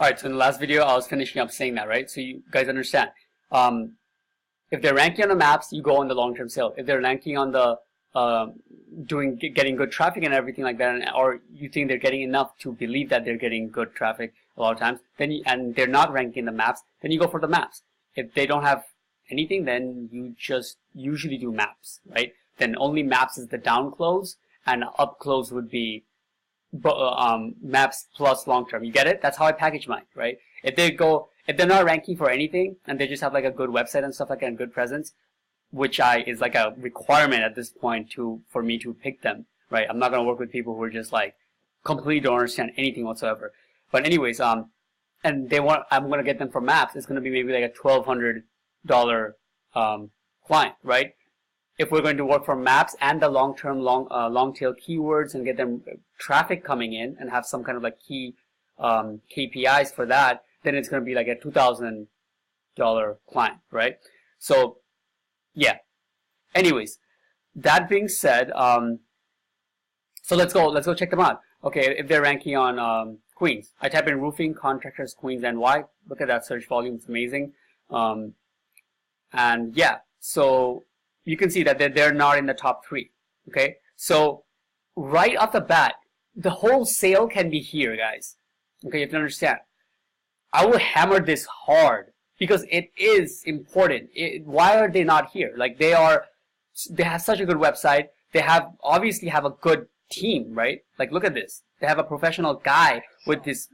Alright, so in the last video, I was finishing up saying that, right? So you guys understand. If they're ranking on the maps, you go on the long-term sale. If they're ranking on the getting good traffic and everything like that, or you think they're getting enough to believe that they're getting good traffic a lot of times, then and they're not ranking the maps, then you go for the maps. If they don't have anything, then you just usually do maps, right? Then only maps is the down close, and up close would be maps plus long term. You get it? That's how I package mine, right? If they're not ranking for anything and they just have like a good website and stuff like that and good presence, which is like a requirement at this point for me to pick them, right? I'm not gonna work with people who are just like completely don't understand anything whatsoever. But anyways, and I'm gonna get them for maps. It's gonna be maybe like a $1,200 client, right? If we're going to work for maps and the long-term, long tail keywords and get them traffic coming in and have some kind of like key KPIs for that, then it's going to be like a $2,000 client, right? So, yeah. Anyways, that being said, so let's go check them out. Okay, if they're ranking on Queens, I type in roofing contractors Queens NY. Look at that search volume; it's amazing. And yeah, so you can see that they're not in the top 3. Okay, so right off the bat, the whole sale can be here, guys. Okay, you have to understand. I will hammer this hard because it is important. Why are they not here? Like they have such a good website. They obviously have a good team, right? Like look at this. They have a professional guy with this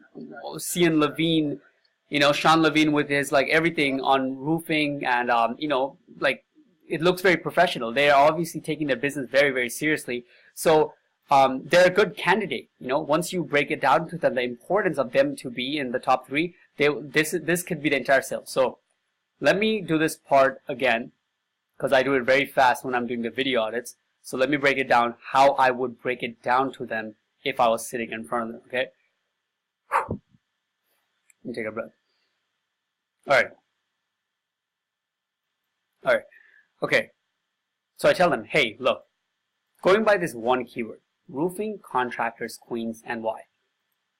Sean Levine, Sean Levine with his like everything on roofing and like it looks very professional. They are obviously taking their business very, very seriously. So they're a good candidate. Once you break it down to them, the importance of them to be in the top 3, this could be the entire sale. So let me do this part again because I do it very fast when I'm doing the video audits. So let me break it down how I would break it down to them if I was sitting in front of them. Okay. Let me take a breath. All right. Okay, so I tell them, hey, look, going by this one keyword, roofing contractors Queens NY,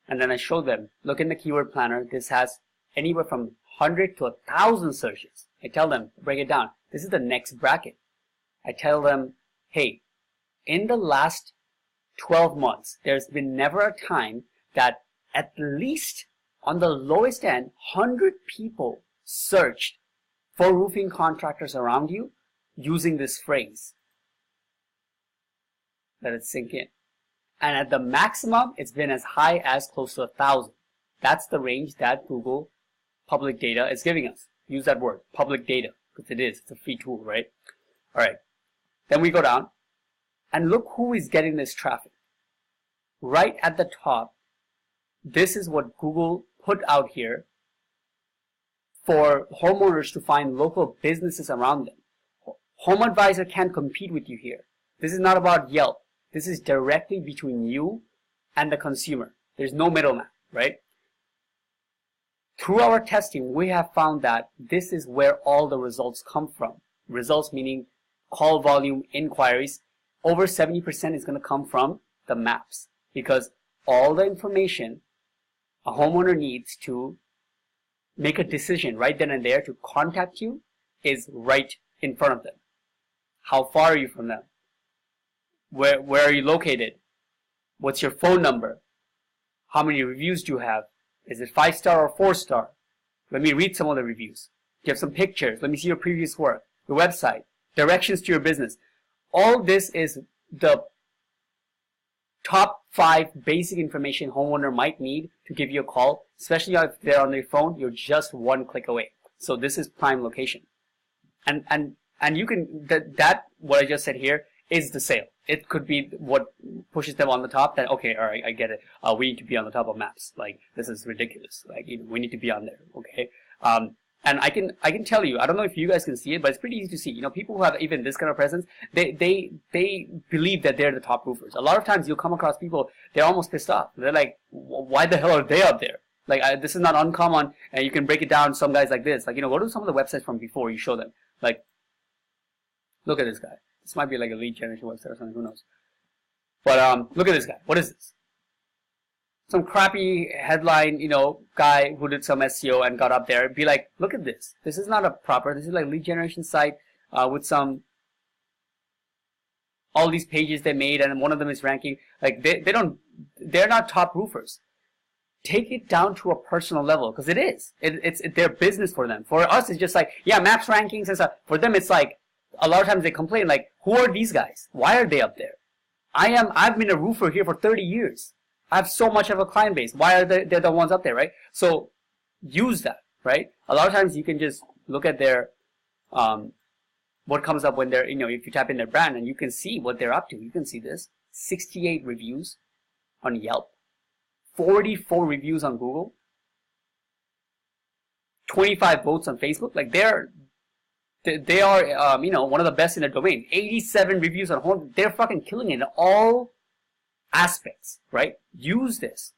and then I show them, look in the keyword planner, this has anywhere from 100 to 1,000 searches. I tell them, break it down. This is the next bracket. I tell them, hey, in the last 12 months, there's been never a time that at least on the lowest end, 100 people searched for roofing contractors around you using this phrase. Let it sink in. And at the maximum, it's been as high as close to 1,000. That's the range that Google public data is giving us. Use that word, public data, because it is. It's a free tool, right? All right. Then we go down and look who is getting this traffic. Right at the top, this is what Google put out here for homeowners to find local businesses around them. Home Advisor can't compete with you here. This is not about Yelp. This is directly between you and the consumer. There's no middleman, right? Through our testing, we have found that this is where all the results come from. Results meaning call volume, inquiries. Over 70% is going to come from the maps because all the information a homeowner needs to make a decision right then and there to contact you is right in front of them. How far are you from them? Where are you located? What's your phone number? How many reviews do you have? Is it 5-star or 4-star? Let me read some of the reviews. Do you have some pictures? Let me see your previous work, your website, directions to your business. All this is the top 5 basic information homeowner might need to give you a call, especially if they're on their phone. You're just one click away. So this is prime location. And you can, what I just said here is the sale. It could be what pushes them on the top. That okay, all right, I get it. We need to be on the top of maps. Like this is ridiculous. Like we need to be on there. Okay. And I can tell you, I don't know if you guys can see it, but it's pretty easy to see. People who have even this kind of presence, they believe that they're the top roofers. A lot of times you'll come across people, they're almost pissed off. They're like, why the hell are they up there? Like this is not uncommon, and you can break it down. Some guys like this, like go to some of the websites from before. You show them, like, look at this guy. This might be like a lead generation website or something. Who knows? But look at this guy. What is this? some crappy headline, guy who did some SEO and got up there, be like, look at this. This is not a proper, this is like lead generation site with all these pages they made, and one of them is ranking. Like they're not top roofers. Take it down to a personal level, because it's their business for them. For us, it's just like, yeah, maps rankings and stuff. For them, it's like, a lot of times they complain like, who are these guys? Why are they up there? I've been a roofer here for 30 years. I have so much of a client base. Why are they're the ones up there, right? So use that, right? A lot of times you can just look at their, what comes up when they're, if you type in their brand, and you can see what they're up to. You can see this, 68 reviews on Yelp, 44 reviews on Google, 25 votes on Facebook. Like they are, one of the best in their domain. 87 reviews on home. They're fucking killing it in all aspects, right? Use this.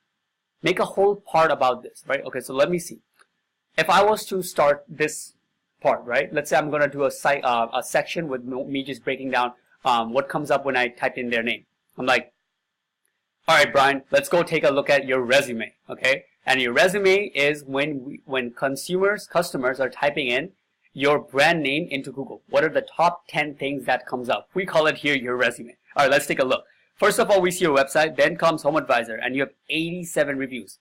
Make a whole part about this, right? Okay, so let me see. If I was to start this part, right? Let's say I'm going to do a section with me just breaking down what comes up when I type in their name. I'm like, all right, Brian, let's go take a look at your resume, okay? And your resume is when customers are typing in your brand name into Google. What are the top 10 things that comes up? We call it here your resume. All right, let's take a look. First of all, we see your website, then comes Home Advisor, and you have 87 reviews.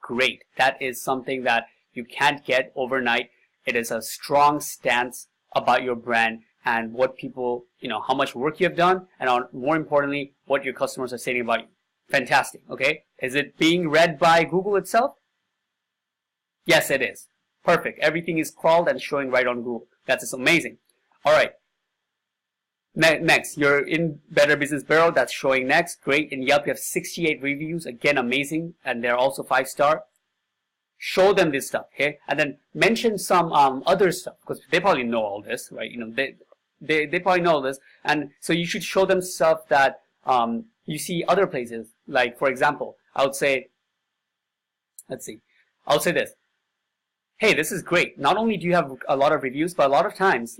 Great. That is something that you can't get overnight. It is a strong stance about your brand and what people, how much work you have done, and more importantly, what your customers are saying about you. Fantastic, okay? Is it being read by Google itself? Yes, it is. Perfect. Everything is crawled and showing right on Google. That's just amazing. All right. Next, you're in Better Business Bureau. That's showing next. Great. In Yelp, you have 68 reviews. Again, amazing. And they're also 5-star. Show them this stuff, okay? And then mention some other stuff, because they probably know all this, right? They probably know this. And so you should show them stuff that you see other places. Like, for example, I would say, I'll say this. Hey, this is great. Not only do you have a lot of reviews, but a lot of times,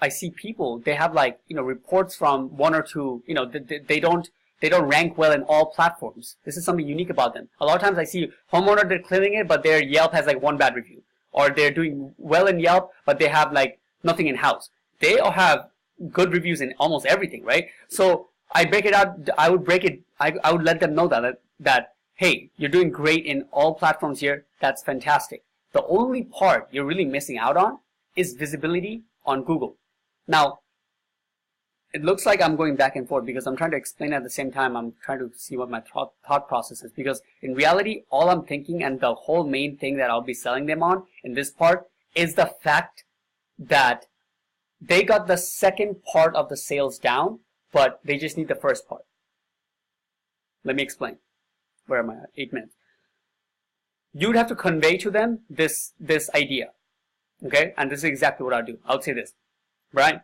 I see people, they have like, reports from one or two, they don't rank well in all platforms. This is something unique about them. A lot of times I see homeowner, they're killing it, but their Yelp has like one bad review. Or they're doing well in Yelp, but they have like nothing in house. They all have good reviews in almost everything, right? So I break it out, I would let them know that, hey, you're doing great in all platforms here. That's fantastic. The only part you're really missing out on is visibility on Google. Now, it looks like I'm going back and forth because I'm trying to explain at the same time. I'm trying to see what my thought process is, because in reality, all I'm thinking and the whole main thing that I'll be selling them on in this part is the fact that they got the second part of the sales down, but they just need the first part. Let me explain. Where am I at? 8 minutes. You'd have to convey to them this idea, okay? And this is exactly what I'll do. I'll say this, Brian,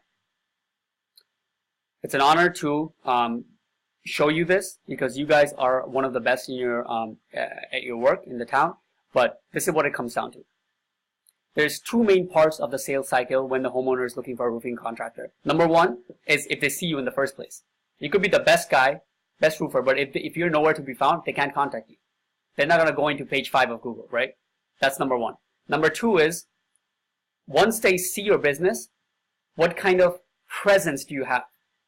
it's an honor to show you this, because you guys are one of the best in your at your work in the town. But this is what it comes down to. There's two main parts of the sales cycle when the homeowner is looking for a roofing contractor. Number one is if they see you in the first place. You could be the best guy, best roofer, but if you're nowhere to be found, they can't contact you. They're not going to go into page 5 of Google, right? That's number one. Number two is, once they see your business, what kind of presence do you have?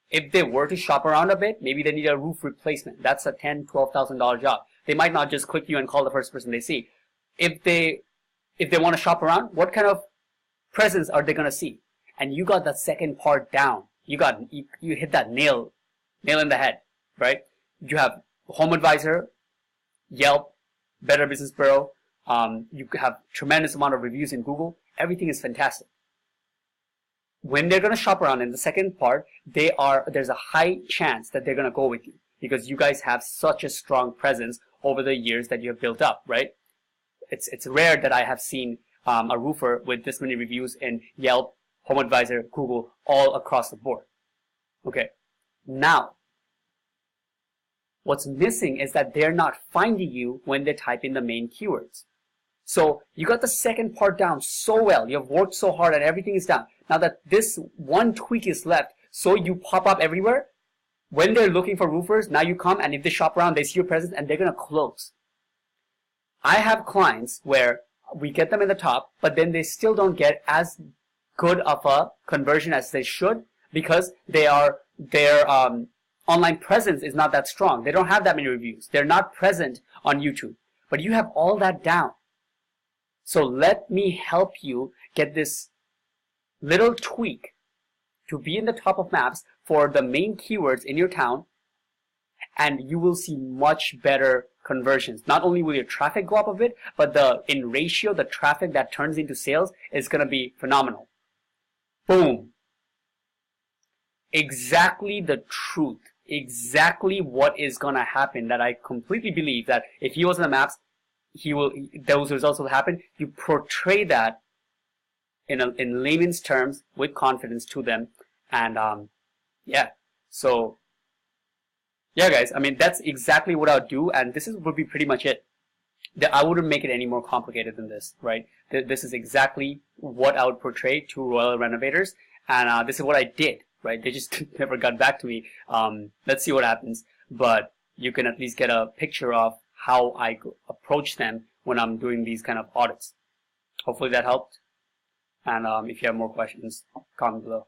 If they were to shop around a bit, maybe they need a roof replacement. That's a $10,000, $12,000 job. They might not just click you and call the first person they see. If they want to shop around, what kind of presence are they going to see? And you got that second part down. You hit that nail in the head, right? You have Home Advisor, Yelp, Better Business Bureau. You have tremendous amount of reviews in Google. Everything is fantastic. When they're going to shop around in the second part, there's a high chance that they're going to go with you, because you guys have such a strong presence over the years that you have built up, right? It's rare that I have seen a roofer with this many reviews in Yelp, Home Advisor, Google, all across the board. Okay, now, what's missing is that they're not finding you when they type in the main keywords. So you got the second part down so well. You have worked so hard and everything is done. Now that this one tweak is left, so you pop up everywhere, when they're looking for roofers, now you come and if they shop around, they see your presence and they're going to close. I have clients where we get them in the top, but then they still don't get as good of a conversion as they should because their online presence is not that strong. They don't have that many reviews. They're not present on YouTube. But you have all that down. So let me help you get this little tweak to be in the top of maps for the main keywords in your town, and you will see much better conversions. Not only will your traffic go up a bit, but in ratio, the traffic that turns into sales is going to be phenomenal. Boom. Exactly the truth. Exactly what is going to happen, that I completely believe that if he was in the maps, those results will happen. You portray that in layman's terms with confidence to them, and yeah. So yeah, guys, I mean, that's exactly what I'll do, and this would be pretty much it. I wouldn't make it any more complicated than this, right? This is exactly what I would portray to Royal Renovators, and this is what I did, right? They just never got back to me. Let's see what happens, but you can at least get a picture of how I approach them when I'm doing these kind of audits. Hopefully that helped, and if you have more questions, comment below.